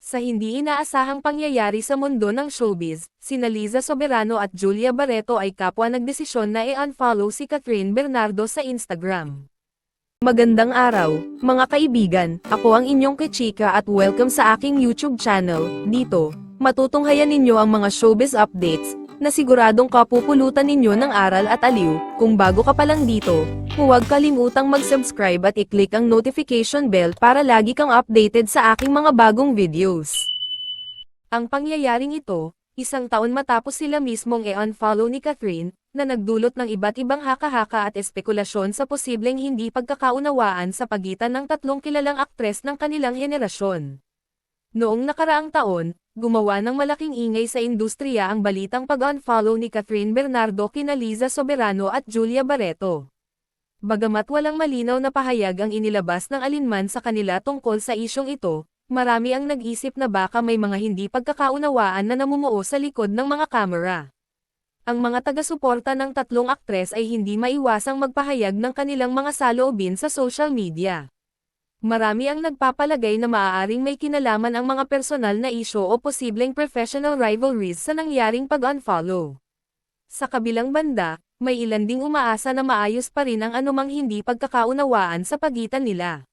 Sa hindi inaasahang pangyayari sa mundo ng showbiz, sina Liza Soberano at Julia Barreto ay kapwa nagdesisyon na i-unfollow si Catherine Bernardo sa Instagram. Magandang araw, mga kaibigan, ako ang inyong Kichika at welcome sa aking YouTube channel. Dito, matutunghayan ninyo ang mga showbiz updates, na siguradong kapupulutan ninyo ng aral at aliw. Kung bago ka pa lang dito, huwag kalimutang mag-subscribe at i-click ang notification bell para lagi kang updated sa aking mga bagong videos. Ang pangyayaring ito, isang taon matapos sila mismong i-unfollow ni Catherine, na nagdulot ng iba't ibang haka-haka at espekulasyon sa posibleng hindi pagkakaunawaan sa pagitan ng tatlong kilalang aktres ng kanilang henerasyon. Noong nakaraang taon, gumawa ng malaking ingay sa industriya ang balitang pag-unfollow ni Catherine Bernardo kina Liza Soberano at Julia Barreto. Bagamat walang malinaw na pahayag ang inilabas ng alinman sa kanila tungkol sa isyong ito, marami ang nag-isip na baka may mga hindi pagkakaunawaan na namumuo sa likod ng mga kamera. Ang mga taga-suporta ng tatlong aktres ay hindi maiwasang magpahayag ng kanilang mga saloobin sa social media. Marami ang nagpapalagay na maaaring may kinalaman ang mga personal na isyu o posibleng professional rivalries sa nangyaring pag-unfollow. Sa kabilang banda, may ilan ding umaasa na maayos pa rin ang anumang hindi pagkakaunawaan sa pagitan nila.